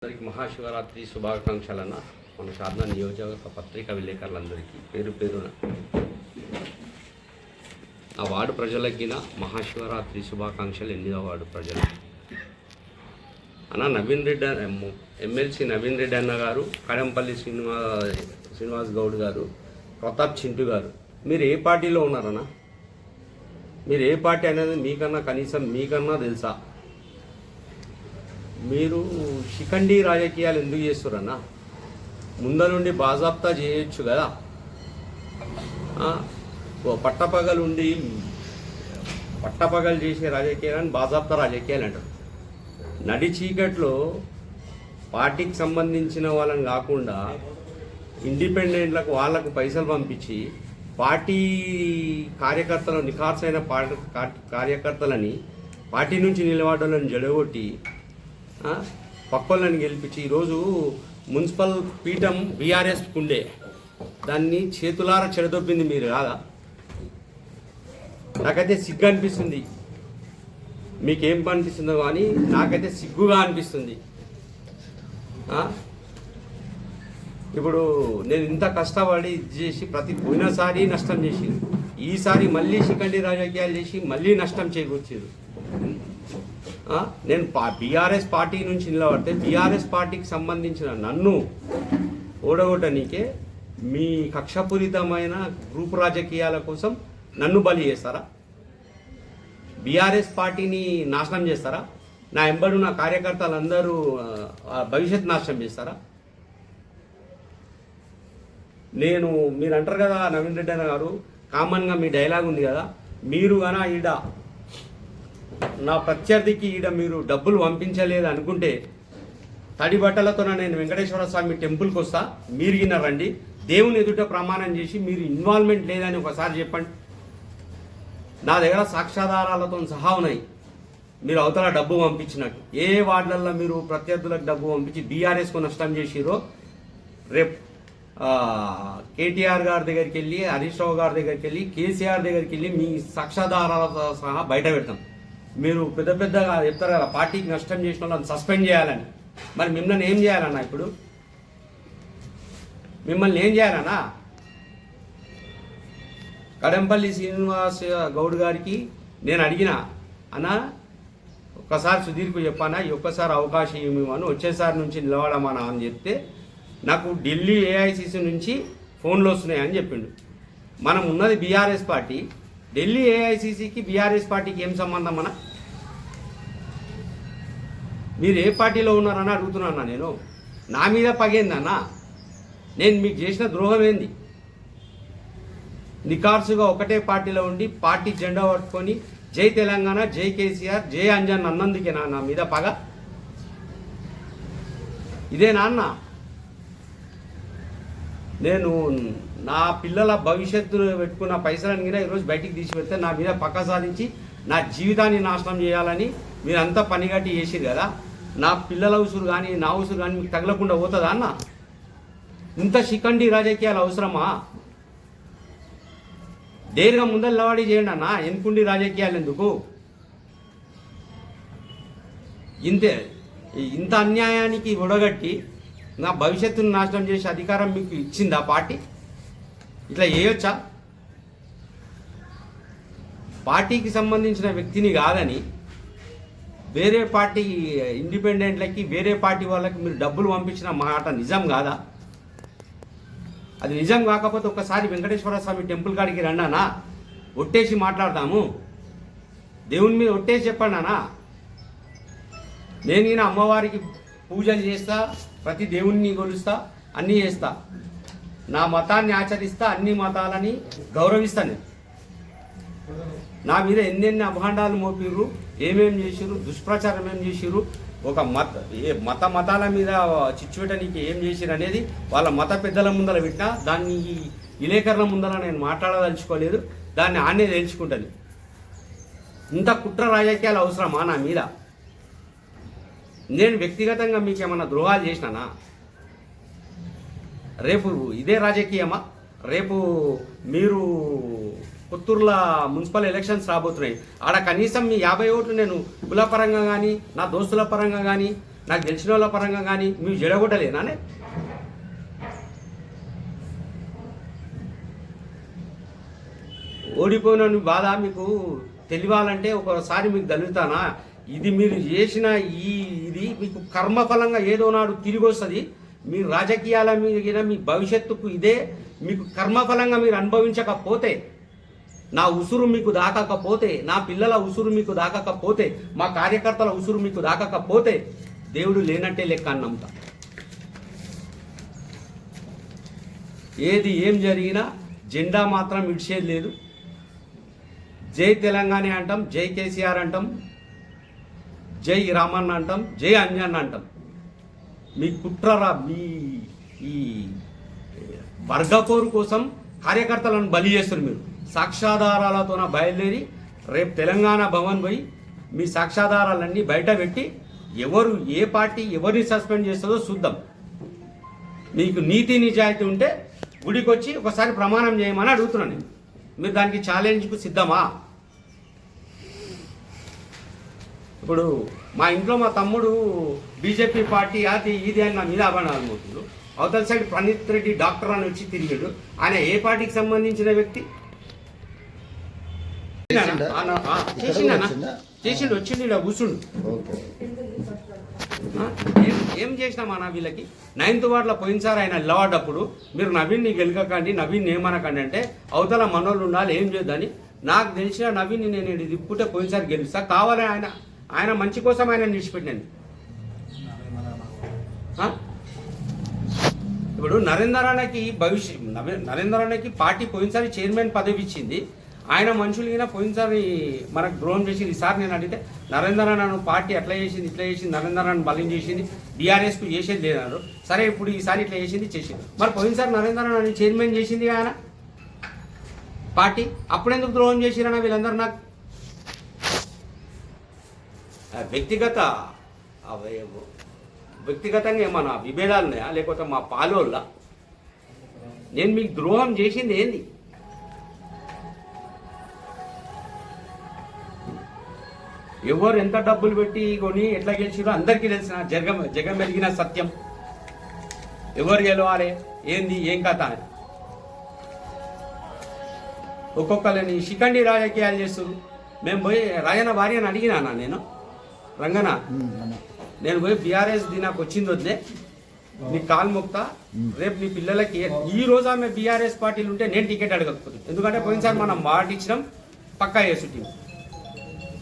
అందరికి మహాశివరాత్రి శుభాకాంక్షలన్న మన సాధన నియోజకవర్గ పత్రికా విలేకరులందరికీ పేరు పేరున ఆ వార్డు ప్రజలకి మహాశివరాత్రి శుభాకాంక్షలు 8వ వార్డు ప్రజలు అన్న నవీన్ రెడ్డి ఎమ్మెల్సీ నవీన్ రెడ్డి అన్న గారు, కడంపల్లి శ్రీనివాస్ గౌడ్ గారు, ప్రతాప్ చింటూ గారు, మీరు ఏ పార్టీలో ఉన్నారన్నా? మీరు ఏ పార్టీ అనేది మీకన్నా కనీసం మీకన్నా తెలుసా? మీరు శిఖండి రాజకీయాలు ఎందుకు చేస్తారన్నా? ముందరుండి బాజాప్తా చేయొచ్చు కదా. పట్టపగలు చేసే రాజకీయాలని బాజాప్తా రాజకీయాలు అంటారు. నడి చీకట్లో పార్టీకి సంబంధించిన వాళ్ళని కాకుండా ఇండిపెండెంట్లకు వాళ్ళకు పైసలు పంపించి పార్టీ కార్యకర్తలు నిఖార్సైన కార్యకర్తలని పార్టీ నుంచి నిలబడాలని జడగొట్టి పక్కోళ్ళని గెలిపించి ఈరోజు మున్సిపల్ పీఠం బీఆర్ఎస్ ఉండే దాన్ని చేతులారా చెడదొబ్బింది మీరు కాదా? నాకైతే సిగ్గు అనిపిస్తుంది. మీకేం అనిపిస్తుందో కానీ నాకైతే సిగ్గుగా అనిపిస్తుంది. ఇప్పుడు నేను ఇంత కష్టపడి చేసి పోయినసారి నష్టం చేసి ఈసారి మళ్ళీ శిఖండి రాజకీయాలు చేసి మళ్ళీ నష్టం చేకూర్చారు. నేను బీఆర్ఎస్ పార్టీ నుంచి నిలబడితే బీఆర్ఎస్ పార్టీకి సంబంధించిన నన్ను ఓడగొట్టనీకే మీ కక్షపూరితమైన గ్రూప్ రాజకీయాల కోసం నన్ను బలి చేస్తారా? బీఆర్ఎస్ పార్టీని నాశనం చేస్తారా? నా ఎంబడు నా కార్యకర్తలందరూ భవిష్యత్ నాశనం చేస్తారా? మీరు అంటారు కదా నవీన్ రెడ్డి అన్న గారు, కామన్గా మీ డైలాగ్ ఉంది కదా, మీరు గానా ఈడ నా ప్రత్యర్థికి ఈడ మీరు డబ్బులు పంపించలేదు అనుకుంటే తడి బట్టలతో నేను వెంకటేశ్వర స్వామి టెంపుల్కి వస్తా, మీరు గిన్న రండి, దేవుని ఎదుట ప్రమాణం చేసి మీరు ఇన్వాల్వ్మెంట్ లేదని ఒకసారి చెప్పండి. నా దగ్గర సాక్ష్యాధారాలతో సహా ఉన్నాయి. మీరు అవతల డబ్బు పంపించినట్టు ఏ వార్డులలో మీరు ప్రత్యర్థులకు డబ్బు పంపించి బీఆర్ఎస్కు నష్టం చేసిరో రేపు కేటీఆర్ గారి దగ్గరికి వెళ్ళి, హరీష్ రావు గారి దగ్గరికి వెళ్ళి, కేసీఆర్ దగ్గరికి వెళ్ళి మీ సాక్ష్యాధారాలతో సహా బయట పెడతాం. మీరు పెద్దగా చెప్తారు కదా పార్టీకి నష్టం చేసిన వాళ్ళని సస్పెండ్ చేయాలని. మరి మిమ్మల్ని ఏం చేయాలన్నా? ఇప్పుడు మిమ్మల్ని ఏం చేయాలన్నా? కడంపల్లి శ్రీనివాస్ గౌడ్ గారికి నేను అడిగిన, అన్నా ఒక్కసారి సుధీర్కు చెప్పానా, ఈ ఒక్కసారి అవకాశం ఇవ్వమని, వచ్చేసారి నుంచి నిలవడమనా అని చెప్తే నాకు ఢిల్లీ ఏఐసిసి నుంచి ఫోన్లు వస్తున్నాయని చెప్పిండు. మనం ఉన్నది బీఆర్ఎస్ పార్టీ, ఢిల్లీ ఏఐసిసికి బీఆర్ఎస్ పార్టీకి ఏం సంబంధం అన్న? మీరు ఏ పార్టీలో ఉన్నారని అడుగుతున్నానా నేను? నా మీద పగేందన్నా? నేను మీకు చేసిన ద్రోహం ఏంది? నికార్సుగా ఒకటే పార్టీలో ఉండి పార్టీ జెండా పట్టుకొని జై తెలంగాణ, జై కేసీఆర్, జై అంజన్ అన్నందుకేనా నా మీద పగ? ఇదే నాన్న నేను నా పిల్లల భవిష్యత్తులో పెట్టుకున్న పైసలను కూడా ఈరోజు బయటికి తీసి పెడితే నా మీద పక్క సాధించి నా జీవితాన్ని నాశనం చేయాలని మీరంతా పనిగట్టి చేసిరు కదా. నా పిల్లల ఉసురు కానీ నా ఉసురు కానీ మీకు తగలకుండా పోతుందా అన్న? ఇంత శిఖండి రాజకీయాలు అవసరమా? దేనిగా ముందర నిలబడి చేయండి అన్న. ఎన్కుండి రాజకీయాలు ఎందుకు? ఇంత అన్యాయానికి ఒడగట్టి నా భవిష్యత్తును నాశనం చేసే అధికారం మీకు ఇచ్చిందా పార్టీ? ఇట్లా చేయొచ్చా? పార్టీకి సంబంధించిన వ్యక్తిని కాదని వేరే పార్టీ ఇండిపెండెంట్లకి, వేరే పార్టీ వాళ్ళకి మీరు డబ్బులు పంపించిన మాట నిజం కాదా? అది నిజం కాకపోతే ఒకసారి వెంకటేశ్వర స్వామి టెంపుల్ కాడికి రండానా, ఒట్టేసి మాట్లాడతాము. దేవుని మీద ఒట్టేసి చెప్పండానా. నేను ఈయన అమ్మవారికి పూజలు చేస్తా, ప్రతి దేవుణ్ణి కొలుస్తా, అన్నీ చేస్తా, నా మతాన్ని ఆచరిస్తా, అన్ని మతాలని గౌరవిస్తా. నేను నా మీద ఎన్నెన్ని అభాండాలు మోపిర్రు, ఏమేమి చేసిర్రు, దుష్ప్రచారం ఏం చేసిర్రు, ఒక మతాల మీద చిచ్చుపెట్టడానికి ఏం చేసిర్రు అనేది వాళ్ళ మత పెద్దల ముందర పెట్టినా దాన్ని ఈ విలేకరుల ముందర నేను మాట్లాడదలుచుకోలేదు. దాన్ని ఆనే తెలుసుకుంటాను. ఇంత కుట్ర రాజకీయాలు అవసరమా నా మీద? నేను వ్యక్తిగతంగా మీకు ఏమన్నా ద్రోహాలు చేసినానా? రేపు ఇదే రాజకీయమా? రేపు మీరు పుత్తూరులో మున్సిపల్ ఎలక్షన్స్ రాబోతున్నాయి. ఆడ కనీసం మీ 50 ఓట్లు నేను కుల పరంగా కానీ, నా దోస్తుల పరంగా కానీ, నాకు తెలిసిన వాళ్ళ పరంగా కానీ మీరు జడగొట్టలేనానే? ఓడిపోయిన బాధ మీకు తెలియాలంటే ఒకసారి మీకు తగులుతానా? ఇది మీరు చేసిన ఇది మీకు కర్మఫలంగా ఏదో నాడు తిరిగి వస్తుంది. మీ రాజకీయాల మీద మీ భవిష్యత్తుకు ఇదే మీకు కర్మఫలంగా మీరు అనుభవించకపోతే, నా ఉసురు మీకు దాకకపోతే, నా పిల్లల ఉసురు మీకు దాకకపోతే, మా కార్యకర్తల ఉసురు మీకు దాకకపోతే దేవుడు లేనట్టే లెక్క అని నమ్ముతా. ఏది ఏం జరిగినా జెండా మాత్రం ఇడిచేది లేదు. జై తెలంగాణ అంటాం, జై కేసీఆర్ అంటాం, జై రామన్న అంటాం, జై అంజన్న అంటాం. మీ కుట్రరా మీ ఈ వర్గపోరు కోసం కార్యకర్తలను బలి చేస్తారు. మీరు సాక్ష్యాధారాలతోన బయలుదేరి రేపు తెలంగాణ భవన్ పోయి మీ సాక్ష్యాధారాలన్నీ బయట పెట్టి ఎవరు ఏ పార్టీ ఎవరిని సస్పెండ్ చేస్తుందో చూద్దాం. మీకు నీతి నిజాయితీ ఉంటే గుడికి వచ్చి ఒకసారి ప్రమాణం చేయమని అడుగుతున్నాను. మీరు దానికి ఛాలెంజ్కు సిద్ధమా? ఇప్పుడు మా ఇంట్లో మా తమ్ముడు బీజేపీ పార్టీ అది ఇది అని నా మీద అభిమానులు. అవతల సైడ్ ప్రణీత్ రెడ్డి డాక్టర్ అని వచ్చి తిరిగాడు. ఆయన ఏ పార్టీకి సంబంధించిన వ్యక్తి? చేసిండు, వచ్చిండు, ఇలా కూర్చుండు. ఏం చేసినామన్నా వీళ్ళకి? 9th వార్డులో పోయినసారి ఆయన నిలబడ్డప్పుడు మీరు నవీన్ని గెలకండి, నవీన్ ఏమనకండి అంటే అవతల మనోళ్ళు ఉండాలి, ఏం చేద్దని. నాకు తెలిసిన నవీన్ని నేను తిప్పుంటే పోయినసారి గెలుస్తా, కావాలని ఆయన మంచి కోసం ఆయన నిలిచిపెట్టాను. ఇప్పుడు నరేంద్రన్నకి నరేంద్రన్నకి పార్టీ పోయినసారి చైర్మన్ పదవి ఇచ్చింది. ఆయన మనుషులు పోయినసారి మనకు ద్రోహం చేసింది. ఈసారి నేను అడిగితే నరేంద్రన్న పార్టీ అట్లా చేసింది ఇట్లా చేసింది, నరేంద్రన్న బలం చేసింది, బీఆర్ఎస్కు చేసేది లేదన్నారు. సరే ఇప్పుడు ఈసారి ఇట్లా చేసింది. మరి పోయినసారి నరేంద్రన్న చైర్మన్ చేసింది ఆయన పార్టీ, అప్పుడెందుకు ద్రోహం చేసిరన్న వీళ్ళందరూ? నాకు వ్యక్తిగతంగా ఏమన్నా విభేదాలు ఉన్నాయా, లేకపోతే మా పాలోళ్ళ? నేను మీకు ద్రోహం చేసింది ఏంది? ఎవరు ఎంత డబ్బులు పెట్టి కొని ఎట్లా గెలిచిరో అందరికీ తెలిసిన జగమెరిగిన సత్యం. ఎవరు గెలవాలి ఏంది ఏం కథ అని ఒక్కొక్కరిని శిఖండి రాజకీయాలు చేస్తారు. మేము పోయి రాజన్న భార్య అని అడిగినా నేను, రంగన నేను పోయి బీఆర్ఎస్ నాకు వచ్చింది వద్దే, నీ కాలు మొక్తా, రేపు నీ పిల్లలకి ఈ రోజు ఆమె బీఆర్ఎస్ పార్టీలు ఉంటే నేను టికెట్ అడగకపోతుంది. ఎందుకంటే పోయినసారి మనం మాట ఇచ్చినాం, పక్కా వేసుటీం.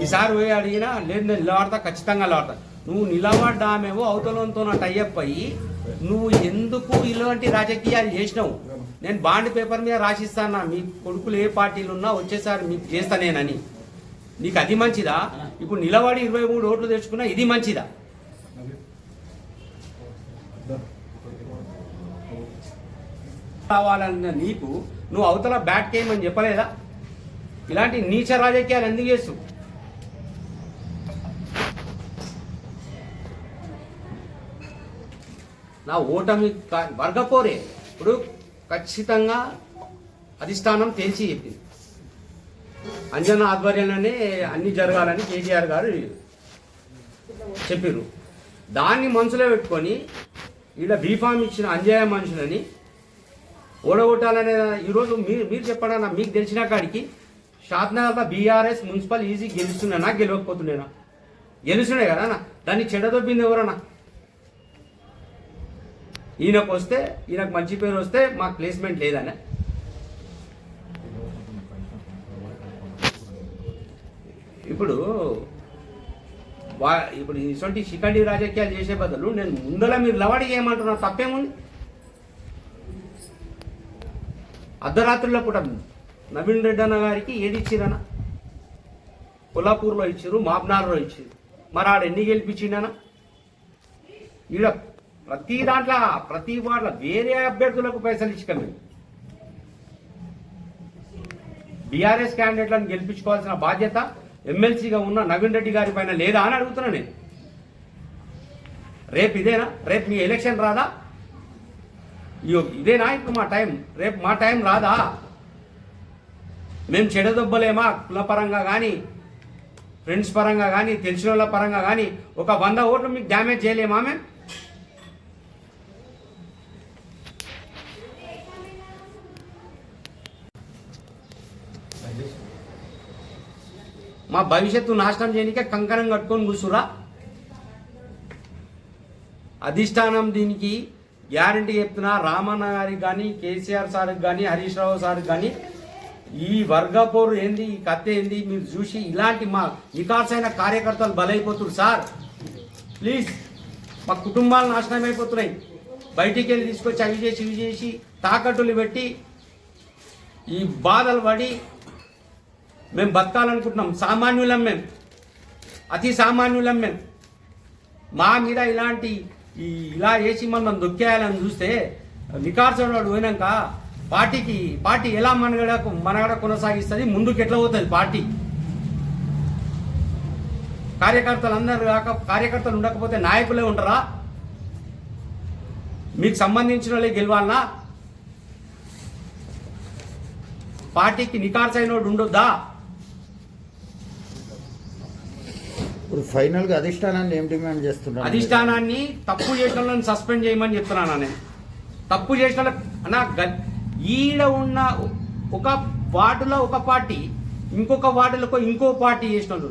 ఈసారి పోయి అడిగినా లేదు నేను నిలబడతా, ఖచ్చితంగా నిలబడతా. నువ్వు నిలబడ్డామేవో అవతలంతో నా టైఅప్ అయ్యి నువ్వు ఎందుకు ఇలాంటి రాజకీయాలు చేసినావు? నేను బాండ్ పేపర్ మీద రాసిస్తానా మీ కొడుకులు ఏ పార్టీలు ఉన్నా వచ్చేసారి మీకు చేస్తా నేనని. నీకు అది మంచిదా? ఇప్పుడు నిలబడి 23 ఓట్లు తెచ్చుకున్నా ఇది మంచిదా? కావాలన్న నీకు నువ్వు అవతల బ్యాట్ చేయమని చెప్పలేదా? ఇలాంటి నీచ రాజకీయాలు ఎందుకు చేస్తావు? నా ఓటమి వర్గపోరే ఇప్పుడు ఖచ్చితంగా అధిష్టానం తేల్చి చెప్పింది. అంజన్న ఆధ్వర్యంలోనే అన్ని జరగాలని కేటీఆర్ గారు చెప్పారు. దాన్ని మనసులో పెట్టుకొని ఇలా బీఫామ్ ఇచ్చిన అంజయ్య మనుషులని ఓడగొట్టాలనే ఈరోజు మీరు చెప్పడన్నా మీకు తెలిసిన కాడికి షాద్నగర్లో బీఆర్ఎస్ మున్సిపల్ ఈజీ గెలుస్తున్నానా గెలవకపోతున్నానా? గెలుస్తున్నాయి కదా అన్న. దాన్ని చెడదొబ్బింది ఎవరన్నా? ఈయనకు వస్తే ఈయనకు మంచి పేరు వస్తే మాకు ప్లేస్మెంట్ లేదనే. ఇప్పుడు ఇటువంటి శిఖండి రాజకీయాలు చేసే బదులు నేను ముందల మీరు లవాడి చేయమంటున్నా, తప్పేముంది? అర్ధరాత్రుల పూట నవీన్ రెడ్డి అన్న గారికి ఏది ఇచ్చిరన్నా? కొల్లాపూర్లో ఇచ్చారు, మాబ్నార్లో ఇచ్చారు. మరి ఆడ ఎన్ని గెలిపించిండనా? ఈడ ప్రతి దాంట్లో ప్రతి వార్డులో వేరే అభ్యర్థులకు పైసలు ఇచ్చుకమే బీఆర్ఎస్ క్యాండిడేట్లను గెలిపించుకోవాల్సిన బాధ్యత ఎమ్మెల్సీగా ఉన్న నవీన్ రెడ్డి గారి పైన లేదా అని అడుగుతున్నా నేను. రేపు ఇదేనా? రేపు మీ ఎలక్షన్ రాదా? ఇదేనా ఇప్పుడు మా టైం? రేపు మా టైం రాదా? మేము చెడదొబ్బలేమా కులపరంగా కానీ ఫ్రెండ్స్ పరంగా కానీ తెలిసిన వాళ్ళ పరంగా కానీ ఒక 100 ఓట్లు మీకు డ్యామేజ్ చేయలేమా మేము? మా భవిష్యత్తు నాశనం చేయడానికే కంకణం కట్టుకొని కూర్చురా. అధిష్టానం దీనికి గ్యారంటీ చెప్తున్నా. రామన్న గారికి కానీ, కేసీఆర్ సార్కి కానీ, హరీష్ రావు సార్కి కానీ ఈ వర్గపోరు ఏంది, ఈ కత్తి ఏంది మీరు చూసి ఇలాంటి మా నికార్సైన కార్యకర్తలు బలైపోతున్నారు సార్. ప్లీజ్, మా కుటుంబాలు నాశనం అయిపోతున్నాయి. బయటికి వెళ్ళి తీసుకొచ్చి అవి చేసి ఇవి చేసి తాకట్టులు పెట్టి ఈ బాధలు పడి మేము బతకాలనుకుంటున్నాం. సామాన్యులం మేము, అతి సామాన్యులం మేము. మా మీద ఇలాంటి ఇలా వేసి మనం దొక్కేయాలని చూస్తే నికార్సవాడు పోయినాక పార్టీ ఎలా మనగడ కొనసాగిస్తుంది, ముందుకు ఎట్లా పోతుంది పార్టీ? కార్యకర్తలు ఉండకపోతే నాయకులే ఉంటారా? మీకు సంబంధించిన వాళ్ళే గెలవాలనా? పార్టీకి నికార్సైనోడు ఉండొద్దా? ఇప్పుడు ఫైనల్ గా అధిష్టానాన్ని ఏం డిమాండ్ చేస్తున్నారు? అధిష్టానాన్ని తప్పు చేసిన వాళ్ళని సస్పెండ్ చేయమని చెప్తున్నాను నేను. తప్పు చేసిన ఈడ ఉన్న ఒక వార్డులో ఒక పార్టీ, ఇంకొక వార్డులో ఇంకో పార్టీ చేసిన వాళ్ళు.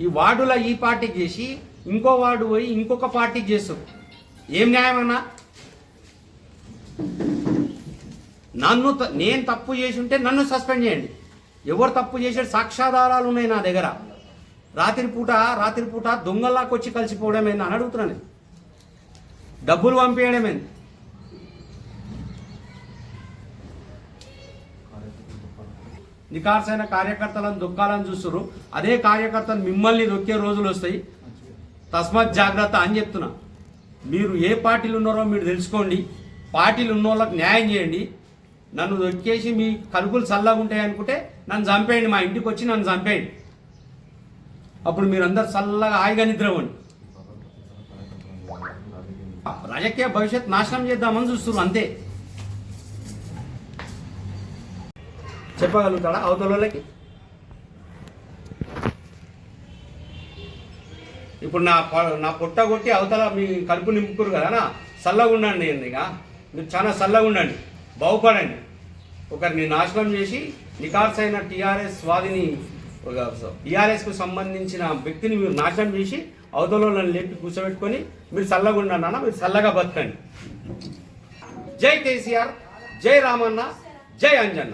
ఈ వార్డులో ఈ పార్టీకి చేసి ఇంకో వార్డు పోయి ఇంకొక పార్టీకి చేస్తారు. ఏం న్యాయమన్నా? నేను తప్పు చేసి ఉంటే నన్ను సస్పెండ్ చేయండి. ఎవరు తప్పు చేసే సాక్ష్యాధారాలు ఉన్నాయి నా దగ్గర. రాత్రిపూట దొంగల్లాకి వచ్చి కలిసిపోవడమేంది అని అడుగుతున్నాను. డబ్బులు పంపించడమేంది? నికార్సైన కార్యకర్తలను దొక్కాలని చూస్తున్నారు. అదే కార్యకర్తలు మిమ్మల్ని దొక్కే రోజులు వస్తాయి. తస్మాత్ జాగ్రత్త అని చెప్తున్నా. మీరు ఏ పార్టీలు ఉన్నారో మీరు తెలుసుకోండి. పార్టీలు ఉన్న వాళ్ళకి న్యాయం చేయండి. నన్ను దొక్కేసి మీ కలుపులు చల్లగా ఉంటాయి అనుకుంటే నన్ను చంపేయండి. మా ఇంటికి వచ్చి నన్ను చంపేయండి. అప్పుడు మీరందరూ చల్లగా హాయిగా నిద్రపోండి. రాజకీయ భవిష్యత్ నాశనం చేద్దామని చూస్తున్నారు అంతే. చెప్పగలుగుతాడా అవతల వాళ్ళకి? ఇప్పుడు నా పొట్ట కొట్టి అవతల మీ కలుపు నింపుకురు కదా, చల్లగా ఉండండి. ఇక మీరు చాలా చల్లగా ఉండండి, బాగుపడండి. ఒకరిని నాశనం చేసి నికార్సైన టీఆర్ఎస్ వాదిని, టీఆర్ఎస్కు సంబంధించిన వ్యక్తిని మీరు నాశనం చేసి అవతలను లేపి కూర్చోబెట్టుకొని మీరు చల్లగా ఉండండి అన్న, మీరు చల్లగా బతకండి. జై కేసీఆర్, జై రామన్న, జై అంజన్న.